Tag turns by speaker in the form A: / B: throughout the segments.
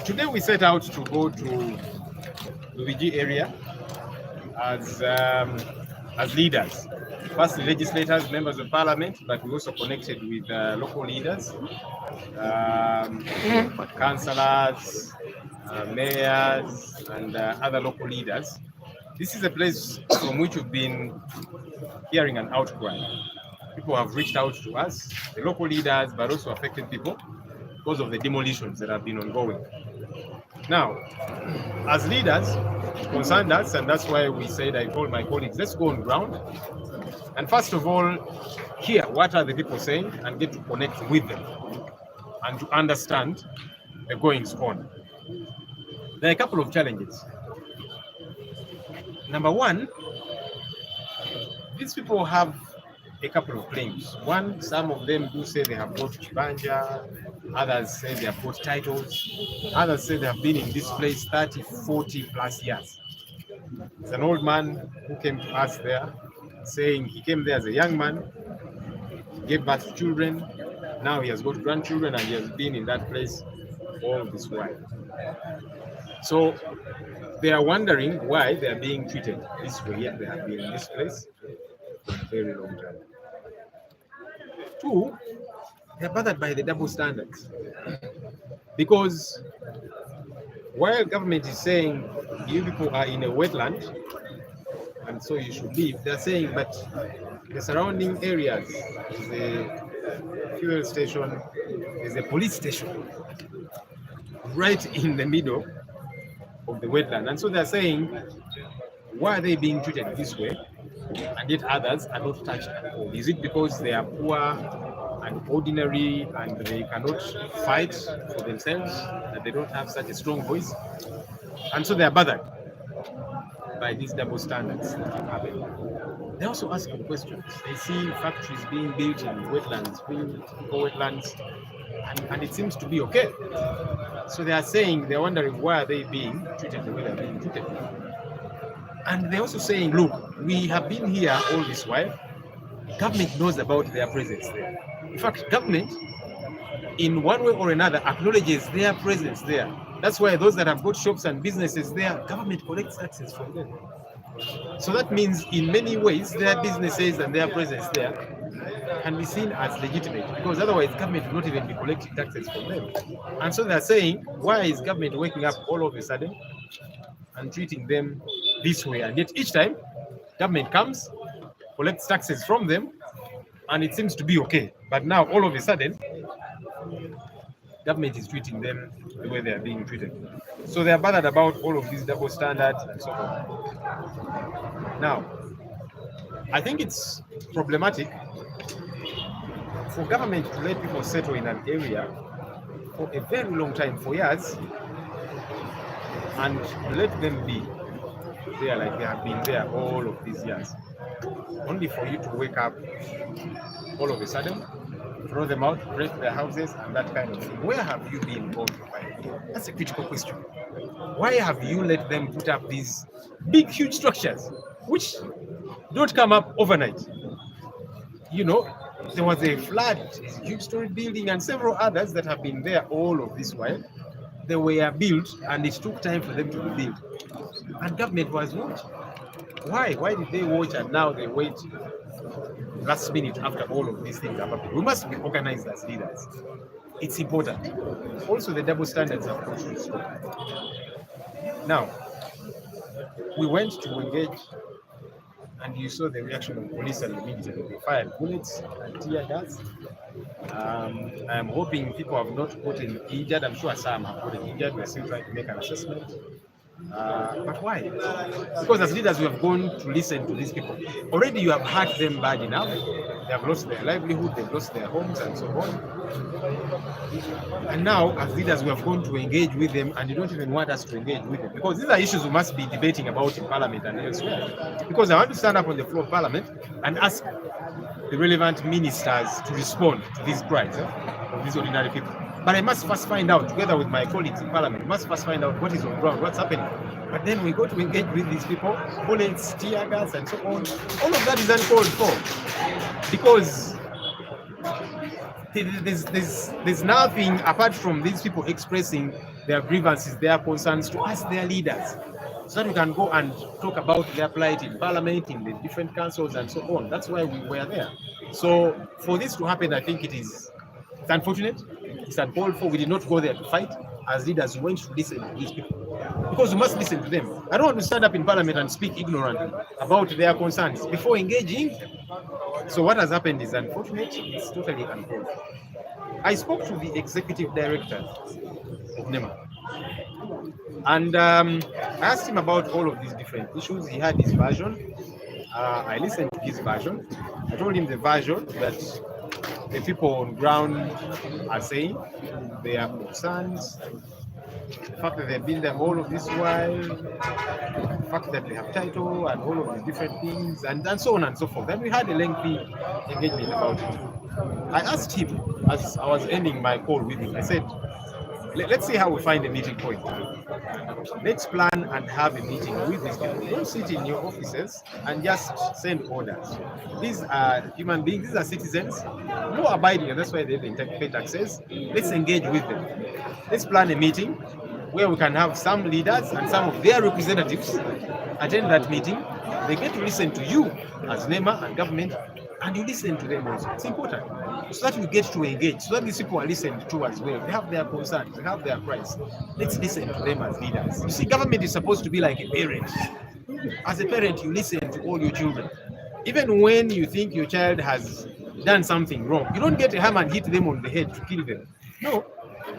A: Today we set out to go to the VG area as leaders. First, legislators, members of parliament, but we also connected with local leaders, councillors, mayors, and other local leaders. This is a place from which we've been hearing an outcry. People have reached out to us, the local leaders, but also affected people because of the demolitions that have been ongoing. Now, as leaders, it concerned us, and that's why we said, I told my colleagues, let's go on ground. And first of all, hear what are the people saying and get to connect with them and to understand the goings on. There are a couple of challenges. Number one, these people have a couple of claims. One, some of them do say they have got Kibanja, others say they have got titles, others say they have been in this place 30, 40 plus years. There's an old man who came to us there saying he came there as a young man, gave birth to children, now he has got grandchildren and he has been in that place all this while. So they are wondering why they are being treated this way, yet they have been in this place for a very long time. Two, they are bothered by the double standards. Because while government is saying you people are in a wetland and so you should leave, they're saying, but the surrounding areas, is a fuel station, is a police station right in the middle of the wetland. And so they're saying, why are they being treated this way and yet others are not touched at all? Is it because they are poor and ordinary and they cannot fight for themselves, that they don't have such a strong voice? And so they are bothered by these double standards that keep happening. They also ask them questions. They see factories being built in wetlands, being typical wetlands, and it seems to be okay. So they are saying, they're wondering why are they being treated the way they're being treated. And they're also saying, look, we have been here all this while. Government knows about their presence there. In fact, government, in one way or another, acknowledges their presence there. That's why those that have got shops and businesses there, government collects taxes from them. So that means in many ways, their businesses and their presence there can be seen as legitimate, because otherwise government will not even be collecting taxes from them. And so they're saying, why is government waking up all of a sudden and treating them this way? And yet each time government comes, collects taxes from them, and it seems to be okay. But now all of a sudden, government is treating them the way they are being treated. So they are bothered about all of these double standards and so on. Now, I think it's problematic for government to let people settle in an area for a very long time, for years, and let them be there like they have been there all of these years, only for you to wake up all of a sudden, throw them out, break their houses, and that kind of thing. Where have you been all the while? That's a critical question. Why have you let them put up these big, huge structures, which don't come up overnight? You know, there was a flood, a huge-story building, and several others that have been there all of this while. They were built, and it took time for them to be built. And government was watching. Why? Why did they watch and now they wait last minute after all of these things have happened? We must be organized as leaders. It's important. Also, the double standards have got to stop. Now, we went to engage, and you saw the reaction of police and the military. They fired bullets and tear gas. I'm hoping people have not gotten injured. I'm sure some have gotten injured. We're still trying to make an assessment. But why? Because as leaders, we have gone to listen to these people. Already you have hurt them bad enough. They have lost their livelihood, they've lost their homes and so on. And now, as leaders, we have gone to engage with them, and you don't even want us to engage with them. Because these are issues we must be debating about in Parliament and elsewhere. Because I want to stand up on the floor of Parliament and ask the relevant ministers to respond to these cries of these ordinary people. But I must first find out, together with my colleagues in Parliament, we must first find out what is on ground, what's happening. But then we go to engage with these people, bullets, tear gas, and so on. All of that is uncalled for. Because there's nothing apart from these people expressing their grievances, their concerns to us, their leaders, so that we can go and talk about their plight in parliament, in the different councils, and so on. That's why we were there. So for this to happen, I think it's unfortunate. It's uncalled for. We did not go there to fight. As leaders, we went to listen to these people because we must listen to them. I don't want to stand up in parliament and speak ignorantly about their concerns before engaging. So what has happened is unfortunate. It's totally uncalled for. I spoke to the executive director of NEMA, and I asked him about all of these different issues. He had his version. I listened to his version. I told him the version that the people on ground are saying, their concerns, the fact that they've been there all of this while, the fact that they have title and all of these different things, and so on and so forth. Then we had a lengthy engagement about it. I asked him, as I was ending my call with him, I said, let's see how we find a meeting point. Let's plan and have a meeting with these people. Don't sit in your offices and just send orders. These are human beings, these are citizens who are abiding, and that's why they pay taxes. Let's engage with them. Let's plan a meeting where we can have some leaders and some of their representatives attend that meeting. They get to listen to you as NEMA and government, and you listen to them also. It's important so that we get to engage, so that these people are listened to as well. They have their concerns, they have their cries. Let's listen to them as leaders. You see, government is supposed to be like a parent. As a parent, you listen to all your children. Even when you think your child has done something wrong, you don't get a hammer and hit them on the head to kill them. No.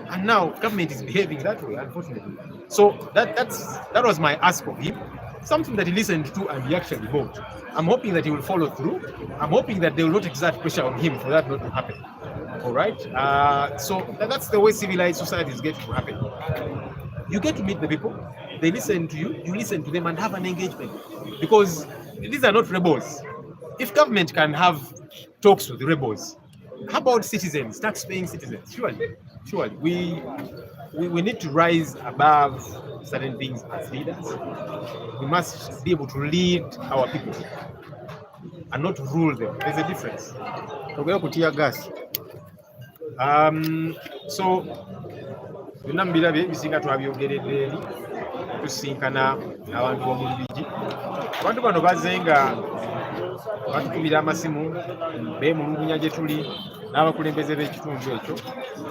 A: And now government is behaving that way, unfortunately. So that was my ask of him. Something that he listened to and he actually bought. I'm hoping that he will follow through. I'm hoping that they will not exert pressure on him for that not to happen. All right. So that's the way civilized societies get to happen. You get to meet the people. They listen to you. You listen to them and have an engagement. Because these are not rebels. If government can have talks with the rebels, how about citizens, tax-paying citizens? Surely. We need to rise above certain things as leaders. We must be able to lead our people and not rule them. There's a difference. So byonna mbirabye ebisinga twabyogeredde eri tusinkana abantu b'omu Lubigi. Abantu bano bazze nga batukubira amasimu beemulugunya gye tuli n'abakulembeze b'ekitundu ekyo.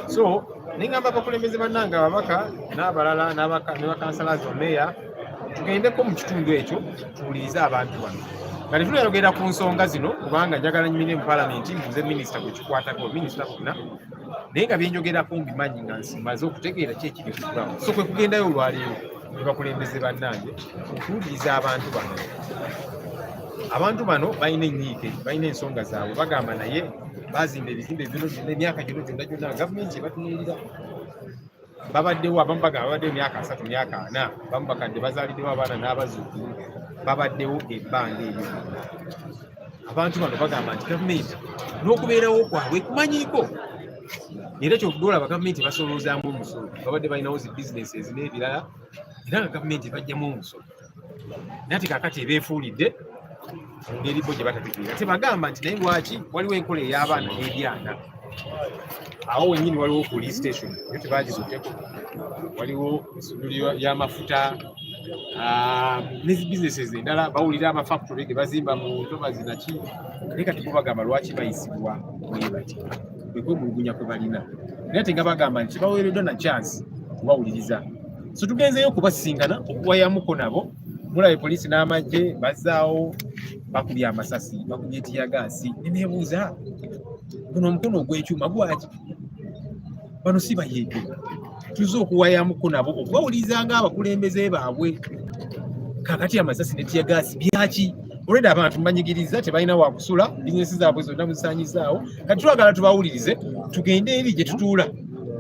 A: So ningamba abakulembeze bannange ababaka n'abalala ne bakansala zomeya tugendeko mu kitundu ekyo tuwulirize abantu bano. Nga tetuleyogera ku nsonga zino kubanga njagala nyimire mu palamenti mbuze minisita gwe kikwatako minisita bonna, naye nga byenjogerako mbimanyi nga nsimaze okutegeera ki ekiri ku ground. So kwe kugendayo olwaleero ne bakulembeze bannange okuwuliriza abantu bano. Abantu bano balina ennyiike, balina ensonga zaabwe, bagamba naye bazimba ebizimbe bino emyaka gino gyonna gavumenti ebatunuulira. Babaddewo abamu bagamba babaddewo emyaka 3, myaka 4, abamu bakadde bazaaliddewo abaana n'abazuukulu, babaddewo ebbanga eryo. Abantu bano bagamba nti gavumenti n'okubeerawo kwabwe kumanyiiko. Era kyokugoola bagavumenti basoloozaamu omusolo, babadde balinawo zi bizinesi n'ebirala, era nga gavumenti bajjamu omusolo. Naye ate kaakati ebeefuulidde n'eribo gye batategeera. Tebagamba nti naye lwaki waliwo enkola ey'abaana n'ebyana. Awo wennyini waliwo police station, yo tebagikutteko. Waliwo essundiro y'amafuta, n'ezi bizinesi endala, bawulira amafactory ge bazimba mu Ntobazi naki. Naye kati bo bagamba lwaki bayisibwa bwe bati. Kwe kwemulugunya kwe balina. Naye ate nga bagamba nti baweereddwa na chance kubawuliriza. So tugenzeyo okubasisinkana okuwayamuko nabo. Mulabe poliisi n'amagye bazzaawo bakubye amasasi, bakubye tiyagaasi. Neneebuuza guno omukono ogw'ekyuma gwaki? Bano si bayeeke. Tuze okuwayamuko nabo okubawuliriza ng'abakulembeze baabwe. Kaakati amasasi ne tiyagaasi byaki? Olwedde abantu mbanyigiriza tebalina wa kusula, bizinesi zaabwe zonna muzisaanyizaawo. Kati twagala tubawulirize, tugende eri gye tutuula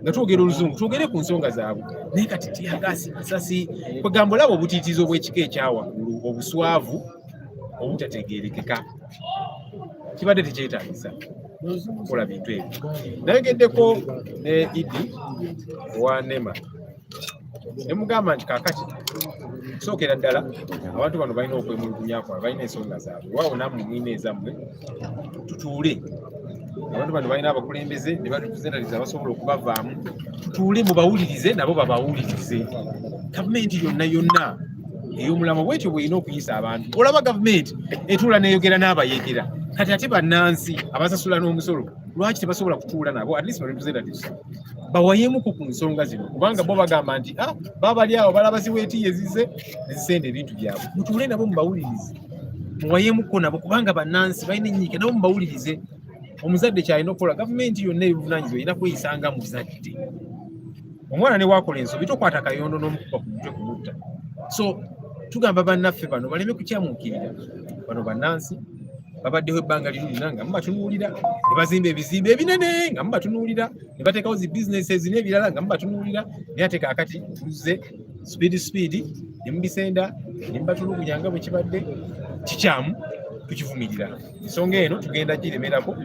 A: nga twogera oluzungu, twogere ku nsonga zaabwe. Naye kati tiyagaasi, masasi, kwegamba olaba obutiitiizi obw'ekika ekyawaggulu, obuswavu obutategeerekeka. Kibadde tekyetaagisa kukola bintu ebyo. Nayogeddeko ne Idi owa NEMA. Ne mugamba nti kaakati sookera ddala abantu bano balina okwemulugunya kwabwe, balina ensonga zaabwe. Waawo nammwe mwine ezammwe, tutuule abantu bano balina abakulembeze ne batupresentaliza abasobola okubavaamu tutuule mubawulirize nabo babawulirize. Gavumenti yonna ey'omulamo bwetyo bw'erina okuyisa abantu. Olaba gavumenti etuula n'eyogera n'abayegera kati ate bannansi abasasula n'omusolo lwaki tebasobola kutuula nabo at least barepresentatives bawayemuko ku nsonga zino kubanga bo bagamba nti baba bali awo balaba ziweetiye zisenda ebintu byabwe. Mutuule nabo mubawulirize muwayemuko nabo kubanga bannansi balina ennyiike nabo mubawulirize. Omuzadde kyalina okukola gavumenti yonna ebivunaanyizibwa erina kweyisanga muzadde. Omwana ne waakola ensobi tokwata kayondo n'omukuba ku mutwe kumutta. So tugamba bannaffe bano baleme kukyamuukirira. Bano bannansi babaddeho ebbanga linene nga mubatunuulira ne bazimba ebizimbe ebinene nga mubatunuulira ne bateekawo zi businesses n'ebirala nga mubatunuulira naye ate kaakati tuzze speed ne mubisenda ne mubatulugunya nga bwe kibadde kikyamu tukivumirira. Ensonga eno tugenda giremerako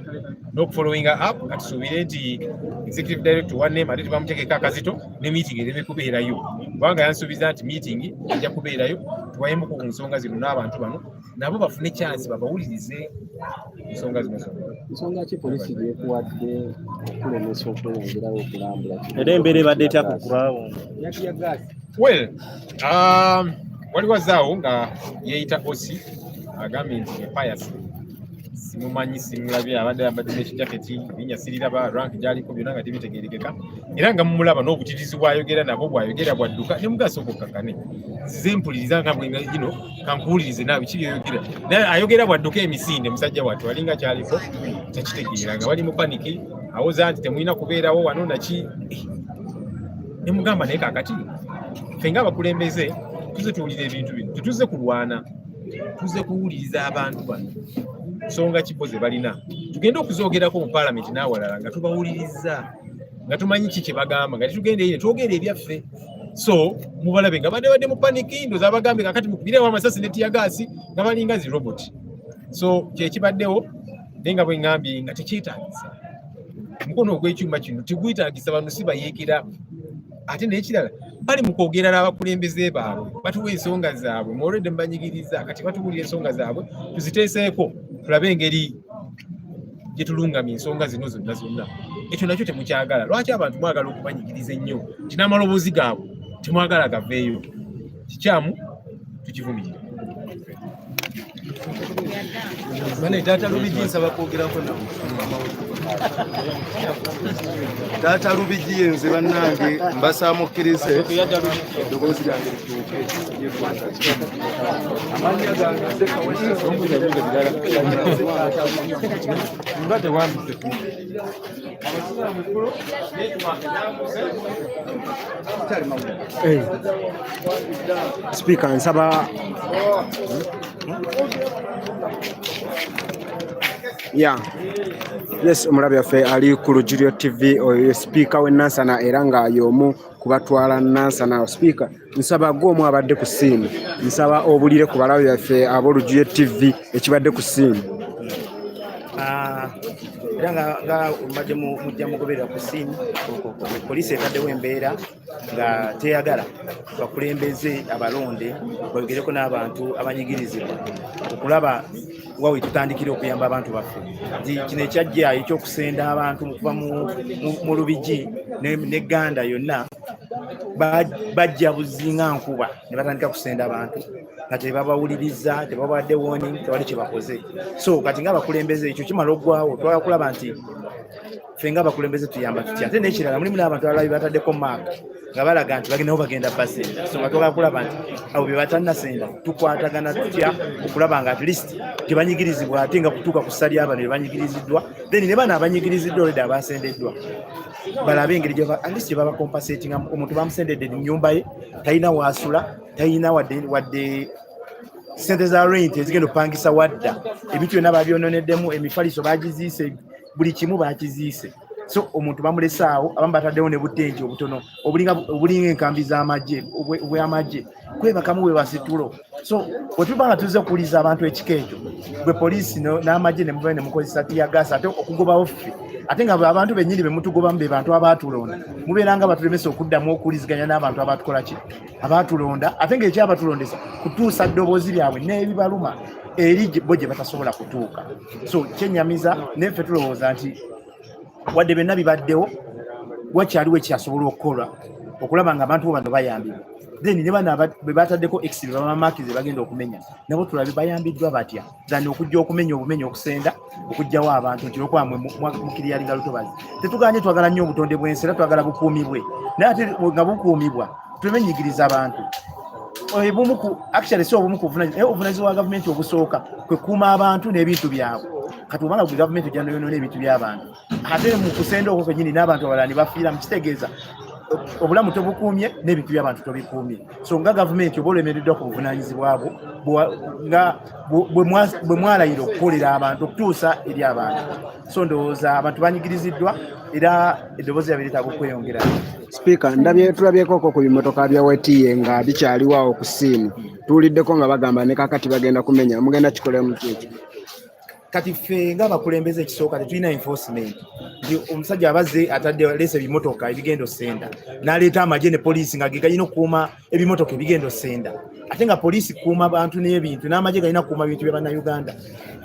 A: n'okufollowinga up kati tusuubire nti executive director wa NEMA ate tubamuteekeko akazito ne meeting ereme kubeerayo kubanga yansuubiza nti meeting ejja kubeerayo tuwayemuko ku nsonga zino n'abantu bano nabo bafune chance babawulirize ensonga zino zonna.
B: Nsonga ki poliisi gyekuwadde okulemesa okweyongerawo okulambula
C: era embeera ebadde etya kukulwawo?
A: Well, waliwo azaawo nga yeeyita osi agambye nti pius simumanyi simulabye abadde yambadde n'ekijaketi linnya siriraba rank gyaliko byonna nga tebitegeerekeka era nga mumulaba n'obutirizi bwayogera nabwo bwayogera bwadduka ne mugaso okukkakane nzize mpuliriza nga bwenga gino kankuwulirize naawe kiri yoyogera naye ayogera bwadduka emisinde musajja wattu alinga kyaliko takitegeera nga bali mu paniki awoza nti temulina kubeerawo wano naki ne mugamba naye kaakati ffe ng'abakulembeze tuze tuwulira ebintu bino tetuze kulwana tuze kuwuliriza abantu bano nsonga kibo ze balina tugende okuzoogerako mu paalamenti n'awalala nga tubawuliriza nga tumanyi ki kye bagamba nga tetugendeire twogere ebyaffe. So mubalabe nga badde mu paniki ndoza abagambe kakati mukubirewo amasasi ne tiyagaasi nga balinga zi robot. So kyekibaddewo naye nga bwe ngambye nga tekyetaagisa mukono ogw'ekyuma kino tigwetaagisa bano si bayeekera ate n'ekirala bali mu kwogera n'abakulembeze baabwe batuwa ensonga zaabwe mwolwedde mbanyigiriza kati batuwulira ensonga zaabwe tuziteeseeko tulabe engeri gye tulungamya ensonga zino zonna. Ekyo nakyo temukyagala. Lwaki abantu mwagala okubanyigiriza ennyo nti n'amaloboozi gaabwe temwagala gaveeyo? Kikyamu tukivumirira.
D: Bane Taata Lubigi nsaba kwogerako nabo. Taata Lubigi nze bannange mbasaamukkirize eddoboozi lyange lituuke amanya gange
C: Speaker nsaba yes omulabi waffe ali ku Lujjuliro TV oyo speaker we Nansana era nga y'omu kubatwala Nansana. Speaker nsaba gw'omu abadde ku ssimu nsaba obulire ku balabi baffe ab'Olujjuliro TV ekibadde ku ssimu.
E: Era nga mbadde mujja mugoberera ku ssimu poliisi etaddewo embeera nga teyagala bakulembeze abalonde bayogereko n'abantu abanyigirizibwa okulaba wawe tutandikire okuyamba abantu baffe nti kino ekyajja ekyokusenda abantu okuva mu Lubigi ne Ganda yonna bajja buzinga nkuba ne batandika kusenda abantu nga tebabawuliriza tebabadde warning tewali kye bakoze. So kati ng'abakulembeze ekyo kimala oggwawo twagala kulaba nti ffe ng'abakulembeze tuyamba tutya ate n'ekirala mulimu n'abantu abalala bataddeko maaka nga balaga nti bagendawo bagenda basenda. So nga twagala kulaba nti abo bye batannasenda tukwatagana tutya okulaba nga at least tebanyigirizibwa ate nga kutuuka ku ssa ly'abano bye banyigiriziddwa then ne bano abanyigiriziddwa olwedde abasendeddwa balabe engeri at least baba compensating. Omuntu bamusendedde nnyumba ye talina waasula talina wadde sente za rent ezigenda okupangisa wadda ebintu byonna babyononeddemu emifaliso bagiziise buli kimu bakiziise. So omuntu bamulese awo abamu bataddewo ne butengi obutono obulinga enkambi z'amagye obw'amagye kwebakamu bwe basitulo. So bwe tuba nga tuzze okuwuliza abantu ekika ekyo bwe poliisi n'amagye ne muva ne mukozesa tiyagaasi ate okugobawo ffe ate nga abantu bennyini be mutugobamu be bantu abaatulonda mubeera nga batulemesa okuddamu okuwuliziganya n'abantu abatukola ki abaatulonda ate ng'ekyabatulondesa kutuusa ddoboozi lyabwe n'ebibaluma eri bo gye batasobola kutuuka. So kyenyamiza neffe tulowooza nti wadde byonna bibaddewo wakyaliwo ekyasobola okukolwa okulaba nga abantu bo bano bayambibwa. Then ne bano bwe bataddeko exit bamamakize bagenda okumenya nabo tulabe bayambiddwa batya zani okujja okumenya obumenyi okusenda okujjawo abantu nti lwokuba mukiriyalinga lutobazi. Tetuganye twagala nnyo obutonde bw'ensi era twagala bukuumibwe naye ate nga bukuumibwa tumenyigiriza abantu. Actually si obumu ku obuvunaanyizibwa bwa gavumenti obusooka kwe kuuma abantu n'ebintu byabwe. Kati omala gwe gavumenti ojja noyonoona ebintu by'abantu ate mu kusenda okwo kwennyini n'abantu abalala ne bafiira mu kitegeeza obulamu tobukuumye n'ebintu by'abantu tobikuumye. So nga gavumenti oba olemereddwa ku buvunaanyizibwa bwo nga bwe mwalayira okukolera abantu okutuusa eri abantu. So ndowooza abantu banyigiriziddwa era eddoboozi lyabwe litaaga okweyongera.
C: Speaker, tulabyeko ku bimotoka bya wetiye nga bikyaliwo awo ku ssiimu. Tuwuliddeko nga bagamba ne kakati bagenda kumenya. Mugenda kikolemu ki?
E: Kati ffe ng'abakulembeze ekisooka tetulina enforcement. Omusajja abazze atadde leese ebimotoka ebigendo senda n'aleeta amagye ne poliisi nga ge galina okukuuma ebimotoka ebigendo senda. Ate nga poliisi kuuma abantu n'ebintu n'amagye galina kukuuma bintu bya bannayuganda.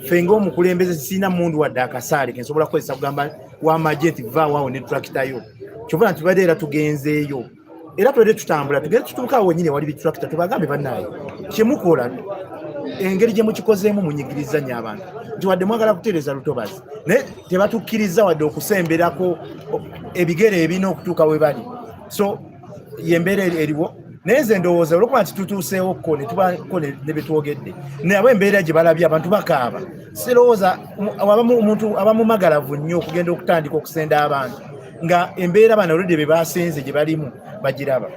E: Ffe ng'omukulembeze sirina mundu wadde akasaale ke nsobola kukozesa kugamba w'amagye nti vaawo ne tulakitayo. Kyova nti tubadde era tugenzeeyo era tubadde tutambula tugende tutuukawo wennyini wali bitulakita tubagambe bannaaye kyemukola engeri gye mukikozeemu munyigiriza nnyo abantu nti wadde mwagala kutereeza lutobazi naye tebatukkiriza wadde okusemberako ebigere ebirina okutuuka we bali. So yembeera eriwo naye nze ndowooza olwokuba nti tutuuseewokko ne tubako ne betwogedde naye abo embeera gye balabye abantu bakaaba. Sirowooza omuntu aba mumagalavu nnyo okugenda okutandika okusenda abantu nga embeera bano oludde be basenze gye balimu bagiraba.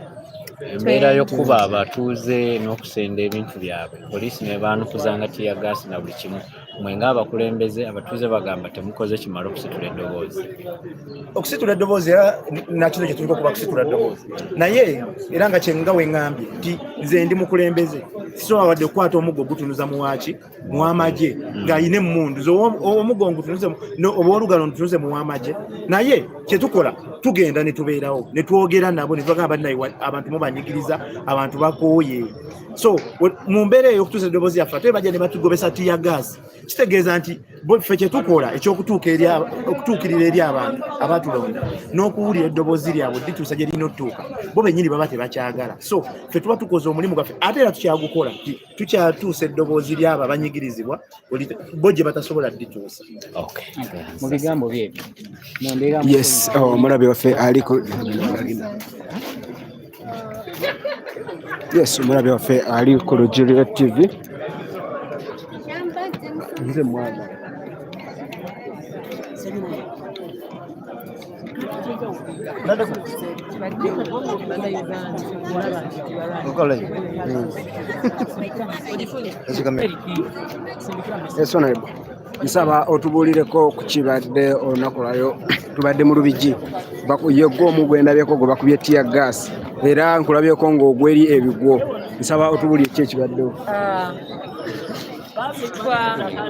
F: Embeera y'okuba abatuuze n'okusenda ebintu byabwe poliisi ne baanukuzanga tiyagaasi na buli kimu. Mwe ng'abakulembeze abatuuze bagamba temukoze kimala okusitula eddoboozi.
E: Okusitula eddoboozi era nakino kye tuliko kuba kusitula eddoboozi naye era nga kyenga weŋŋambye nti nze ndi mukulembeze sisobola wadde okukwata omuggo gutunuza muwaaki muwamagye ng'ayina emmundu omuggo ngutunuze oba olugalo ntunuze muwamagye naye kyetukola tugenda ne tubeerawo ne twogera nabo ne tubagamba naye abantu mubanyigiriza abantu bakooye. So mu mbeera eyo okutuusa eddoboozi yaffe ate bajja ne batugobesa tiyagaasi kitegeeza nti ffe kyetukola ekyokutuukirira eri abantu abatulonda n'okuwulira eddoboozi lyabwe lituusa gye lirina otutuuka bo bennyini baba tebakyagala. So ffe tuba tukoze omulimu gwaffe ate era tukyagukola tukyatuusa eddoboozi lyabo abanyigirizibwa bo gye batasobola lituusa.
B: Mu bigambo byebyo
C: Yes, omulabe waffe aliko Yes, omulabe waffe ali ku Lujulia TV. Nze mwana nsaba otubuulireko ku kibadde olunaku lwayo tubadde mu Lubigi yegwa omu gwe ndabyeko gwe bakubye tiyagaasi era nkulabyeko ng'ogweri ebigwo nsaba otubuulire ki ekibaddewo.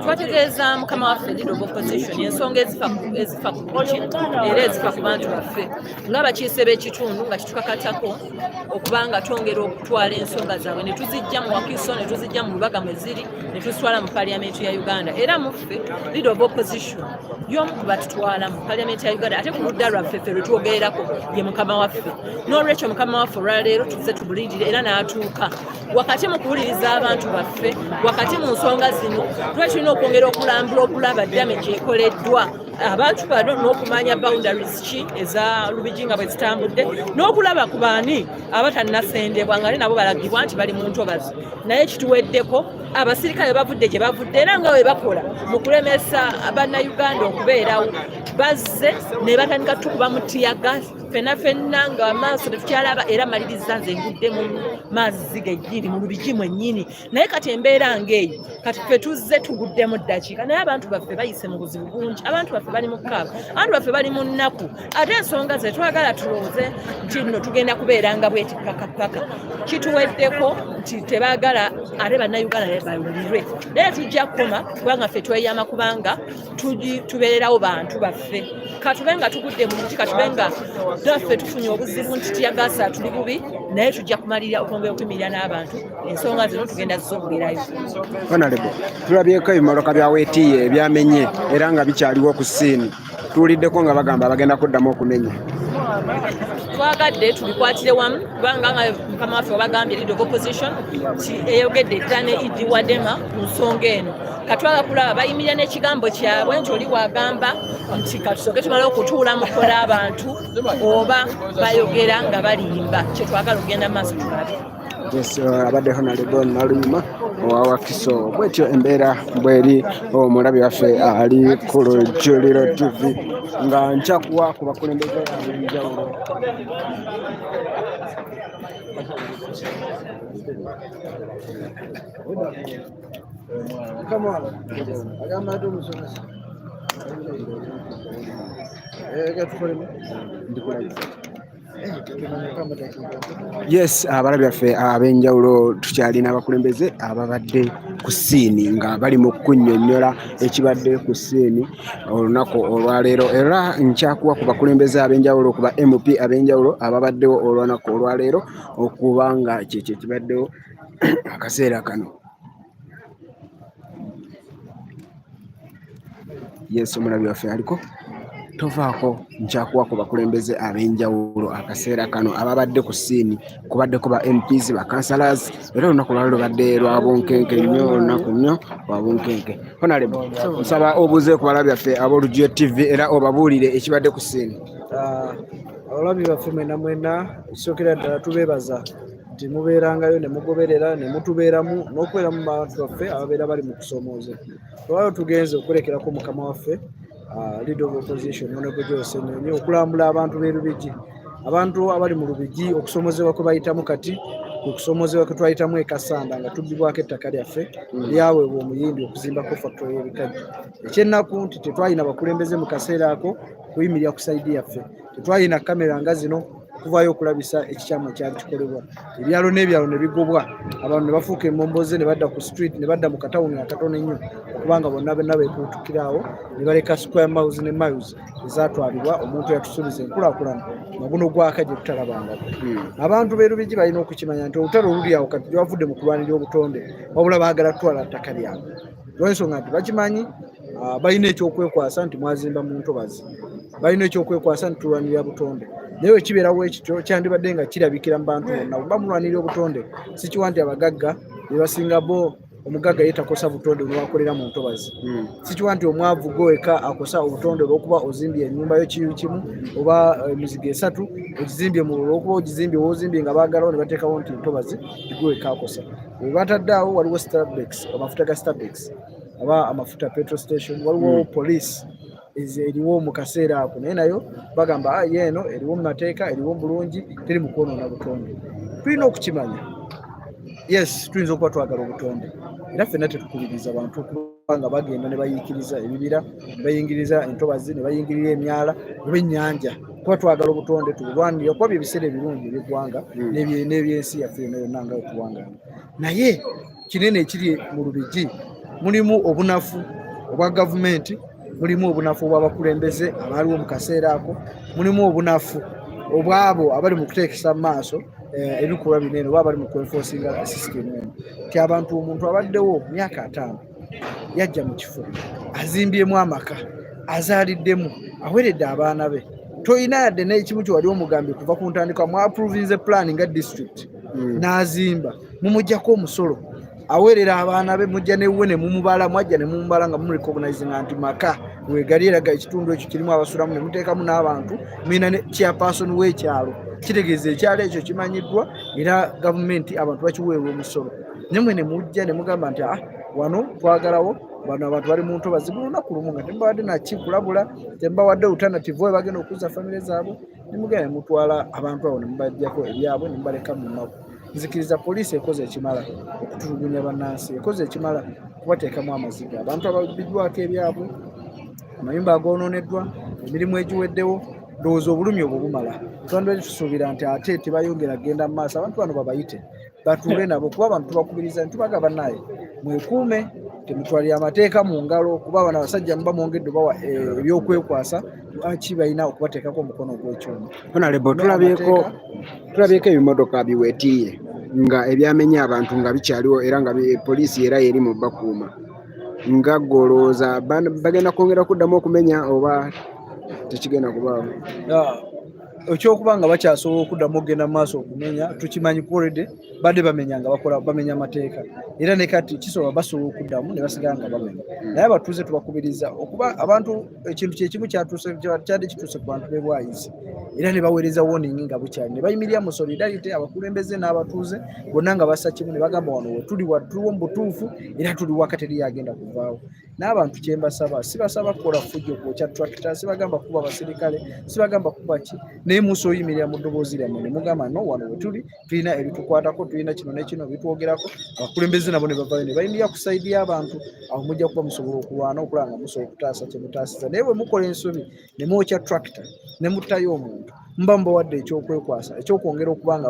G: Twategeeza mukama waffe leader of opposition ensonga ezifa ku buki era ezifa ku bantu baffe ng'abakiise b'ekitundu nga kitukakatako okubanga twongera okutwala ensonga zaabwe ne tuzijja mu Wakiso ne tuzijja mu Lubaga mwe ziri ne tuzitwala mu Parliament ya Uganda era muffe leader of opposition y'omu ku batutwala mu Parliament ya Uganda ate ku ludda lwaffe ffe lwe twogererako ye mukama waffe. N'olwekyo mukama waffe olwaleero tuze tubulirire era n'atuuka wakati mu kuwuliriza abantu baffe wakati mu nsonga zino tulina okwongera okulambula okulaba damage ekoleddwa abantu bano n'okumanya boundaries ki eza Lubigi nga bwe zitambudde n'okulaba ku baani abatannasendebwa nga nabo balagibwa nti bali mu ntobazi naye kituweddeko abasirikale bavudde gye bavudde era nga bwe bakola mu kulemesa bannayuganda okubeerawo bazze ne batandika tukuba mu tiyagaasi fenna nga amaaso tetukyalaba era maliriza nze ngudde mu mazzi gejjiri mu Lubigi mwennyini naye kati embeera ng'eyo kati ffe tuzze tuguddemu ddakiika naye abantu baffe bayise mu buzibu bungi abantu baffe bali mu kaaba abantu baffe bali mu nnaku ate ensonga ze twagala tulowooze nti nno tugenda kubeera nga bweti pakapaka kituweddeko nti tebaagala ate bannayuganda bawulirwe naye tujja kukoma kubanga ffe tweyama kubanga tubeererawo bantu baffe byaffe katube nga tugudde mu luti katube nga byaffe tufunye obuzibu nti tiyagasa tuli bubi naye tujja kumalira okwongera okuyimirira n'abantu ensonga zino tugenda zizogerayo.
C: Honorable, tulabyeko ebimoloka bya weetiye ebyamenye era nga bikyaliwo ku ssiini tuwuliddeko nga bagamba bagenda kuddamu okumenya.
G: Twagadde tubikwatire wamu kubanga nga mukama waffe wabagambye leader of opposition nti eyogedde dda ne Idi Wadema ku nsonga eno katwaga kulaba bayimirira n'ekigambo kyabwe nti oli wagamba nti katusooke tumale okutuula mu kukola abantu oba bayogera nga balimba kyetwagala okugenda mu maaso tulabe.
C: Yes, abadde Honorable Naluyima owa Wakiso bwetyo embeera bweri omulabi waffe ali ku Lujjuliro TV nga nchakuwa ku bakulembeze ab'enjawulo. Yes, abalabi baffe ab'enjawulo tukyalina abakulembeze ababadde ku ssiini nga bali mu kunnyonnyola ekibadde ku ssiini olunaku olwaleero era nkyakuwa ku bakulembeze ab'enjawulo ku ba MP ab'enjawulo ababaddewo olunaku olwaleero okuba nga kyekyo ekibaddewo akaseera kano. Yes, omulabi waffe aliko tovaako nkyakuwa ku bakulembeze ab'enjawulo akaseera kano ababadde ku ssiini kubaddeko ba MPs ba councillors era olunaku lwaleero badde lwa bunkenke nnyo olunaku nnyo lwa bunkenke. Honorable, nsaba obuuze ku balabi baffe ab'Olujjuliro TV era obabuulire ekibadde ku ssiini.
B: Abalabi baffe mwena ekisookera ddala tubeebaza nti mubeerangayo ne mugoberera ne mutubeeramu n'okubeera mu bantu baffe ababeera bali mu kusomooza. Olwaleero tugenze okulekerako mukama waffe leader of opposition Honorable Ssenyonyi okulambula abantu b'e Lubigi, abantu abali mu Lubigi okusomozebwa kwe bayitamu kati okusomozebwa kwe twayitamu e Kasanda nga tubbibwako ettaka lyaffe lyaweebwa omuyindi okuzimbako factory y'ebikajjo. Ekyennaku nti tetwalina bakulembeze mu kaseera ako kuyimirira ku sayidi yaffe, tetwalina kamera nga zino kuvaayo okulabisa ekikyamu ekyali kikolebwa. Ebyalo n'ebyalo ne bigobwa, abantu ne bafuuka emmomboze ne badda ku street ne badda mu katawuni akatono ennyo okubanga bonna beekuutukira awo ne baleka square miles ne miles ezaatwalibwa omuntu yatusuubiza enkulaakulana nga guno gwaka gye tutalabangako. Abantu b'e Lubigi balina okukimanya nti olutalo oluli awo kati gyebavudde mu kulwanira obutonde wabula baagala kutwala ttaka lyabwe. Lw'ensonga nti bakimanyi balina ekyokwekwasa nti mwazimba mu ntobazi, balina ekyokwekwasa nti tulwanirira butonde. Naye wekibeerawo ekityo kyandibadde nga kirabikira mu bantu bonna bwe bamulwanirira obutonde si kiwa nti abagagga be basinga bo omugagga yetakosa butonde olwakolera mu ntobazi, si kiwa nti omwavu gweka akosa obutonde olw'okuba ozimbye ennyumba yo kiyu kimu oba emizigo esatu ogizimbye mu olw'okuba ogizimbye woozimbye nga baagalawo ne bateekawo nti ntobazi tigweka akosa. Bwe batadde awo waliwo Starbucks, amafuta ga Starbucks aba amafuta petrol station, waliwo police eriwo mu kaseera ako naye nayo bagamba yeeno eriwo mu mateeka eriwo bulungi teri mu kwonoona butonde. Tulina okukimanya, yes tuyinza okuba twagala obutonde era ffenna tetukubiriza bantu okuba nga bagenda ne bayiikiriza ebibira ne bayingiriza entobazi ne bayingirira emyala oba ennyanja. Kuba twagala obutonde tubulwanirira kuba bye biseera ebirungi eby'eggwanga n'ebyensi yaffe yonna yonna nga wetuwangana. Naye kinene ekiri mu Lubigi mulimu obunafu obwa gavumenti, mulimu obunafu obw'abakulembeze abaaliwo mu kaseera ako, mulimu obunafu obwabo abali mu kuteekesa mu maaso ebikolwa binene oba abali mu kwenforcinga system eno. Ti abantu omuntu abaddewo myaka 5 yajja mu kifo azimbyemu amaka azaaliddemu aweredde abaana be, toyina yadde n'ekimu kye wali omugambye kuva ku ntandikwa mwaprovinze plan nga district n'azimba mumuggyako omusolo awerera abaana be mujja newwe ne mumubala mwajja ne mumubala nga mumurecognizinga nti maka wegali eraga ekitundu ekyo kirimu abasulamu ne muteekamu n'abantu mwina ne chairperson w'ekyalo kitegeeza ekyalo ekyo kimanyiddwa era gavumenti abantu bakiweerwa omusolo. Nemwe ne mujja ne mugamba nti wano twagalawo bano abantu bali mu ntobazi buli lunaku lumu nga tembawadde nakikulabula tembawadde alternative we bagenda okuza famire zaabwe ne mugenda ne mutwala abantu abo ne mubajjako ebyabwe ne mubaleka mu nnaku. Nzikiriza poliisi ekoze ekimala okutulugunya bannansi, ekoze ekimala kubateekamu amaziga abantu ababiddwako ebyabwe, amayumba agoononeddwa, emirimu egiweddewo. Ndowooza obulumi obwo bumala. Twandibadde tusuubira nti ate tebayongera kugenda mu maaso abantu bano babayite batuule nabo kuba abantu tubakubiriza nti tubaga bannaaye mwekuume temutwalira amateeka mu ngalo kuba bano abasajja muba mwongedde bawa ebyokwekwasa lwaki balina okubateekako omukono ogw'ekyuma.
C: Honorable, tulabyeko ebimotoka biwetiye nga ebyamenya abantu nga bikyaliwo era nga poliisi era yeri mu bakuuma nga golooza bagenda kwongera kuddamu okumenya oba tekigenda kubaawo?
B: Ekyokuba nga bakyasobola okuddamu okugenda mu maaso okumenya tukimanyi already badde bamenya nga bamenya amateeka era ne kati kisobola basobola okuddamu ne basigala nga bamenya. Naye abatuuze tubakubiriza okuba abantu ekintu kyekimu kyadde kituuse ku bantu b'e Bwayizi era ne baweereza warning nga bukyali ne bayimirira mu solidarity abakulembeze n'abatuuze bonna nga bassa kimu ne bagamba wano we tuliwo mu butuufu era tuli waka teri yagenda kuvaawo. N'abantu kye mbasaba sibasaba kukola fujjo kwokya tractor, sibagamba kuba basirikale, sibagamba kuba ki, naye muso oyimirira mu ddoboozi lyammwe ne mugamba no wano we tuli tulina ebitukwatako, tulina kino ne kino bitwogerako. Abakulembeze nabo ne bavayo ne bayimirira ku sayidi y'abantu, awo mujja kuba musobola okulwana okulaba nga musobola okutaasa kye mutaasiza. Naye bwe mukola ensobi ne mwokya tractor ne muttayo omuntu mba mubawadde ekyokwekwasa ekyokwongera okuba nga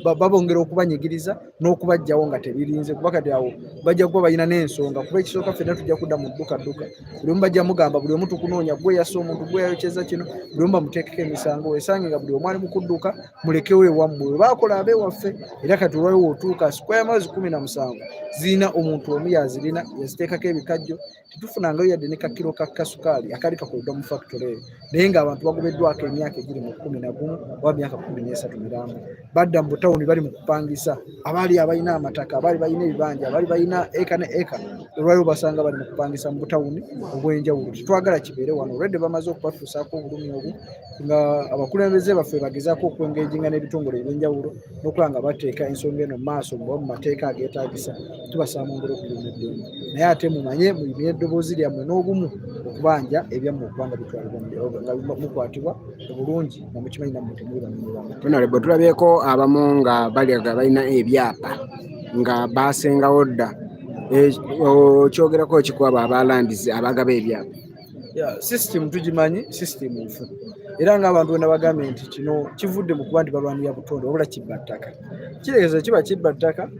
B: babongera okubanyigiriza n'okubajjawo nga tebirinze kuba kati awo bajja kuba balina n'ensonga kuba ekisooka ffenna tujja kudda mu dduka buli omu bajja mugamba buli omu tukunoonya gwe yassa omuntu gwe yayokyeza kino buli omu bamuteekeko emisango weesange nga buli omu ali mu kudduka mulekewo ewammwe we baakola ab'ewaffe era kati olwaliwo otuuka square miles 17 zirina omuntu omu yazirina yaziteekako ebikajjo tetufunangayo yadde ne kakiro ka kasukaali akali kakoleddwa mu factory eyo naye ng'abantu bagobeddwako emyaka egiri mu 11 oba myaka 13 mirambo badda mu butawuni bali mu kupangisa abaali abalina amataka abaali balina ebibanja abaali balina eka ne eka olwaliwo basanga bali mu kupangisa mu butawuni obw'enjawulo. Tetwagala kibeere wano olwedde bamaze okubatuusaako obulumi obu nga abakulembeze baffe bagezaako okwengeejinga n'ebitongole eby'enjawulo n'okulaba nga bateeka ensonga eno mu maaso mu mateeka ageetaagisa tubasaba mwongere okuluma eddembe naye ate mumanye muyimire eddoboozi lyammwe n'obumu okubanja ebyammwe okubanga bitwalibwa nga mukwatibwa obulungi nga mukimanyi nammwe temuli bamenyebwa.
C: Honorable, tulabyeko abamu nga balina ebyapa nga basengawo dda okyogerako kikwaba abalandizi abagaba ebyapa.
B: System tugimanyi, system nfu era ng'abantu bonna bagambye nti kino kivudde mu kuba nti balwanira butonde wabula kibba ttaka. Kiregeeza kiba kibba ttaka,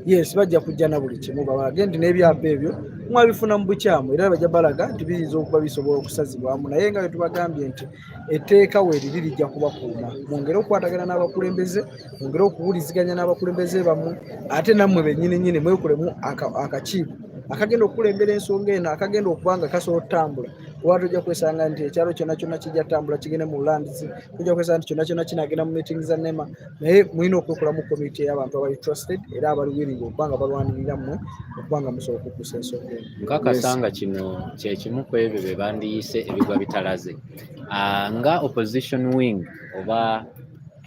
B: yes bajja kujja na buli kimu babage nti n'ebyapa ebyo mwabifuna mu bukyamu era bajja balaga nti biyinza okuba bisobola okusazibwamu naye nga bwe tubagambye nti etteeka weeriri lijja kubakuuma. Mwongere okukwatagana n'abakulembeze, mwongere okuwuliziganya n'abakulembeze bammwe ate nammwe bennyini mwekolemu akakiiko akagenda okulembera ensonga eno akagenda okuba nga kasobola otambula kuba tojja kwesanga nti ekyalo kyonna kyonna kijja tambula kigende mu landisi tojja kwesanga nti kyonna kyonna kinagenda mu meeting za nema naye mulina okwekolamu komiti ey'abantu abali trusted era abali willing okuba nga balwanirira mmwe okuba nga musobola okukusa ensonga eno.
F: Nkakasanga kino kyekimu ku ebyo bye bandiyise ebigwa bitalaze nga opposition wing oba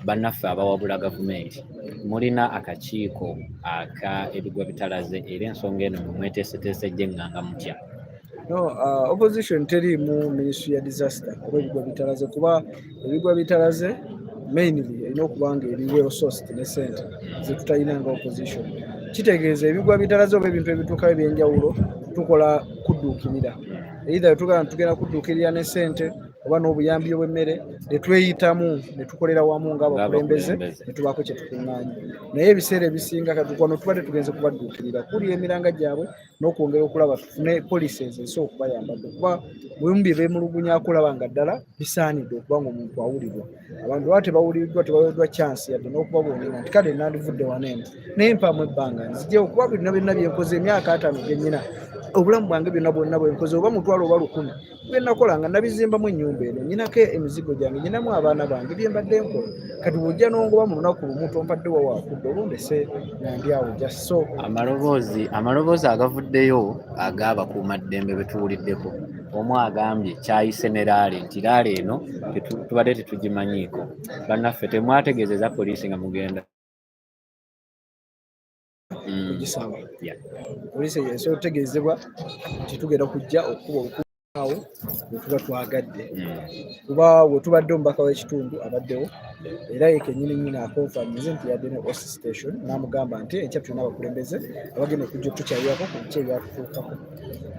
F: bannaffe abawabula gavumenti mulina akakiiko aka ebigwa bitalaze era ensonga eno mweteeseteese gyenganga mutya?
B: No, opposition teri mu ministry ya disaster oba ebigwa bitalaze kuba ebigwa bitalaze mainly erina okuba nga eri well sourced ne sente ze tutalina nga opposition. Kitegeeza ebigwa bitalaze oba ebintu ebituukayo ebyenjawulo tukola kudduukirira either tugenda kudduukirira ne sente oba n'obuyambi obw'emmere ne tweyitamu ne tukolera wamu ng'abakulembeze ne tubaako kye tukuŋŋaanya. Naye ebiseera ebisinga katukwano tubadde tugenze kubadduukirira kuli emiranga gyabwe n'okwongera okulaba tufune policies ezisobola okubayambako kuba bwembi beemulugunya kulaba nga ddala bisaanidde okuba nga omuntu awulirwa. Abantu baba tebawuliddwa tebaweddwa chance yadde n'okubabuulira nti kale nandivudde wano eno naye mpaamu ebbanga nzigyewo kuba byonna byonna byenkoze emyaka 5 gennyina obulamu bwange byonna bwonna bwenkoze oba mutwalo oba 10 byenakola nga nabizimbamu ennyumba eno nyinako emizigo gyange nyinamu abaana bange byembadde nkola kati bw'ojja n'ongoba mu lunaku lumu tompadde wawakudde olundese nga ndi awo jaso.
F: Amaloboozi agavuddeyo ag'abakuumaddembe betuwuliddeko omu agambye kyayise ne laale nti laale eno tubadde tetugimanyiiko bannaffe temwategeezeza poliisi nga mugenda
B: kugisaba poliisi esobola otegeezebwa nti tugenda kujja okuba olukuawo wetuba twagadde kuba wetubadde omubaka w'ekitundu abaddewo era yekennyini akonfaminze nti yadde ne host station n'amugamba nti enkya tulina abakulembeze abagenda okujja okutukyalirako ku biki ebyatutuukako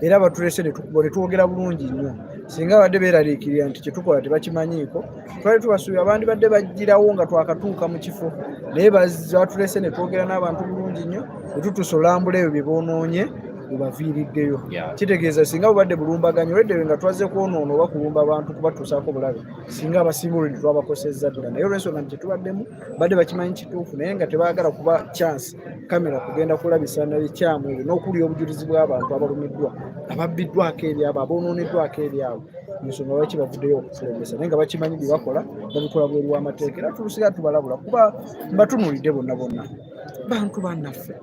B: era batulese ne twogera bulungi nnyo singa badde beeraliikirira nti kyetukola tebakimanyiiko twali tubasuubira abandi badde bagirawo nga twakatuuka mu kifo naye batulese ne twogera n'abantu bulungi nnyo ne tutusolambula ebyo bye boonoonye webaviiriddeyo kitegeeza singa bubadde bulumbaganyo olweddewe nga twaze kwonoona oba kulumba abantu kubatuusaako bulabe singa abasinga olwedi twabakosezza ddala naye olwensonga nti tetubaddemu badde bakimanyi kituufu naye nga tebaagala kuba chance kamera kugenda kulabisa nebikyamu ebyo n'okulya obujulizi bw'abantu abalumiddwa ababbiddwako ebyabo abonooneddwako ebyabo ensonga lwaki bavuddeyo okukulembesa naye nga bakimanyi bye bakola babikola bweru w'amateeka era tulusiga tubalabula kuba mbatunuulidde bonna bonna bantu bannaffe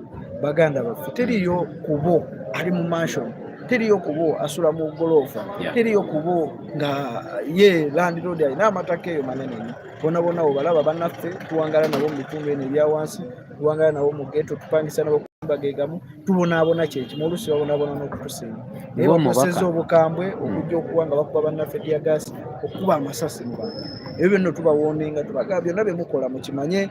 B: baganda baffe teriyo kubo ali mu mansion teriyo kubo asula mu goloofa teriyo kubo nga ye landlord alina amataka eyo manene nnyo bonna bonna obalaba bannaffe tuwangala nabo mu bitundu eno ebya wansi tuwangala nabo mu geto tupangisa nabo bagegamu tubonaabona kyekimu oluusi babonaabona n'okutusinga naye bakoseza obukambwe okujja okuba nga bakuba bannaffe diagasi okukuba amasasi mu bantu ebyo byonna tubawoninga tubagaa byonna bye mukola mukimanye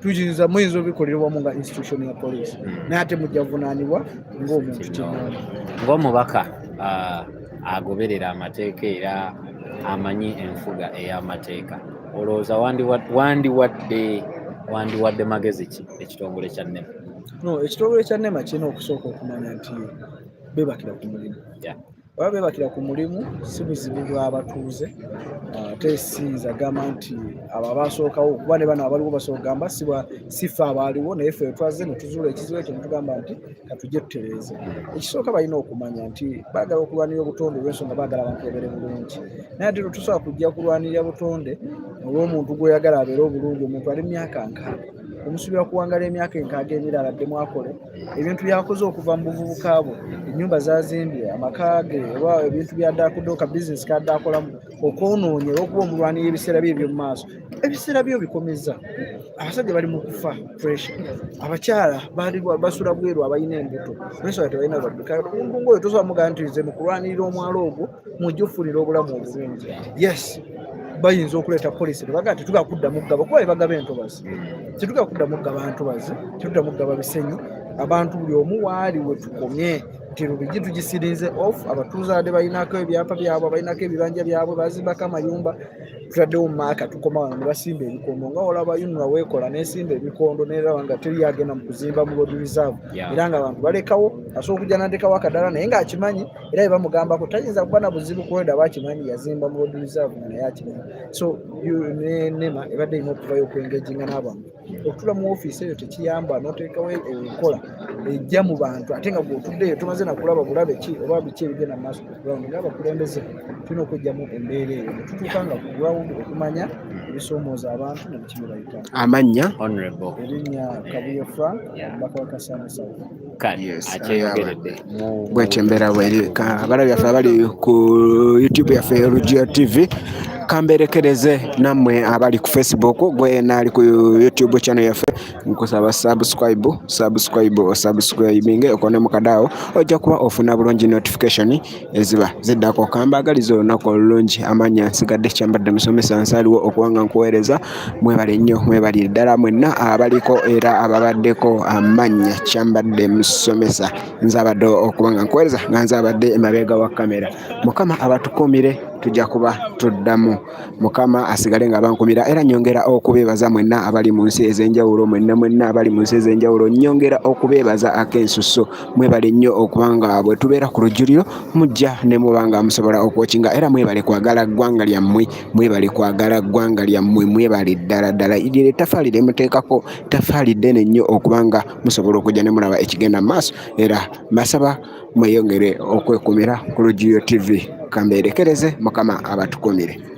B: muyinza obikolera wamu nga institution ya poliisi naye ate mujja vunaanibwa ng'omuntu kinoni
F: ng'omubaka agoberera amateeka era amanyi enfuga ey'amateeka olowooza wandiwadde magezi ki ekitongole kya NEMA?
B: No, ekitongole kya NEMA kirina okusooka okumanya nti beebakira ku mulimu baba beebakira ku mulimu si buzibu bw'abatuuze ate siyinza gamba nti abo abasookawo kuba ne bano abaliwo basooka gamba sifa abaaliwo naye ffe twaze ne tuzuula ekizibu ekyo ne tugamba nti katujje tutereeze ekisooka balina okumanya nti baagala okulwanirira obutonde olw'ensonga baagala abantu babeere bulungi naye ate tetusobola kujja kulwanirira butonde olw'omuntu gw'oyagala abeere obulungi omuntu ali mu myaka nkaaga omusuubira kuwangala emyaka enkaaga emirala addemu akole ebintu byakoze okuva mu buvubuka bwe ennyumba zazimbye amaka ge oba ebintu byaddaakuddeho ka bizinesi kadde akolamu okwonoonye olw'okuba omulwanira ebiseera bye eby'omu maaso ebiseera byo bikomeza abasajja bali mu kufa pressure abakyala basula bweru abalina embuto olwensonga tebalina baddukala omuntu ng'oyo tosobola mugamba nti nze mu kulwanirira omwalo ogwo mujja ofunira obulamu obulungi yes bayinza okuleeta poliisi tebagaa tetugaa kuddamu ggaba kuba ebagaba entobazi tetugaa kuddamu ggaba ntobazi tetuddamu ggaba bisenyi abantu buli omu waali we tukomye nti lubigi tugisirinze off abatuuze ade balinako ebyapa byabwe balinako ebibanja byabwe bazimbako amayumba tutaddewo mu maaka tukoma wano ne basimba ebikondo nga olaba yunula weekola nesimba ebikondo neraba nga teri agenda mu kuzimba mu road reserve era nga abantu balekawo asobola okujja nandekawo akadala naye ng'akimanyi era bebamugambako tayinza kuba na buzibu kuweda bakimanyi yazimba mu road reserve nga naye akimanyi so NEMA ebadde erina okuvayo okwengeginga n'abantu okutula mu ofiisi eyo tekiyamba n'oteekawo enkola ejja mu bantu ate nga bw'otuddeyo tomaze nakulaba bulabe ki oba biki ebigenda mu maaso ku ground ng'abakulembeze tulina okweggyamu embeera eyo netutuuka nga ku ground okumanya ebisoomooza abantu ne biki bye bayita
C: amannya
B: erinnya Kabuye Frank omubaka wa Kasane South
F: akyeyogeredde
C: bwetyo embeera bweri abala byaffe abali ku YouTube yaffe Olugya TV kamberekereze nammwe abali ku Facebook gwe naali ku YouTube channel yaffe nkusaba subscribing okone mukadaawo ojja kuba ofuna bulungi notification eziba ziddako kambagaliza olunaku olulungi amanya nsigadde kyambadde musomesa nsaaliwo okuwanga nkuweereza mwebale nnyo mwebali ddala mwenna abaliko era ababaddeko amanya kyambadde musomesa nzabadde okubanga nkuweereza nga nzabadde emabega wa kamera mukama abatukumire tujja kuba tuddamu mukama asigale nga bankumira era nyongera okubeebaza mwenna abali mu nsi ez'enjawulo mwenna abali mu nsi ez'enjawulo nyongera okubeebaza ak'ensusso mwebale nnyo okubanga bwe tubeera ku lujjuliro mujja ne mubanga musobola okwokinga era mwebale kwagala ggwanga lyammwe mwebale ddala iryo ettafaali lyemuteekako ttafaali ddene nnyo okubanga musobola okujja ne mulaba ekigenda mu maaso era mbasaba mweyongere okwekumira ku Lujjuliro TV kamberekereze mukama abatukumire.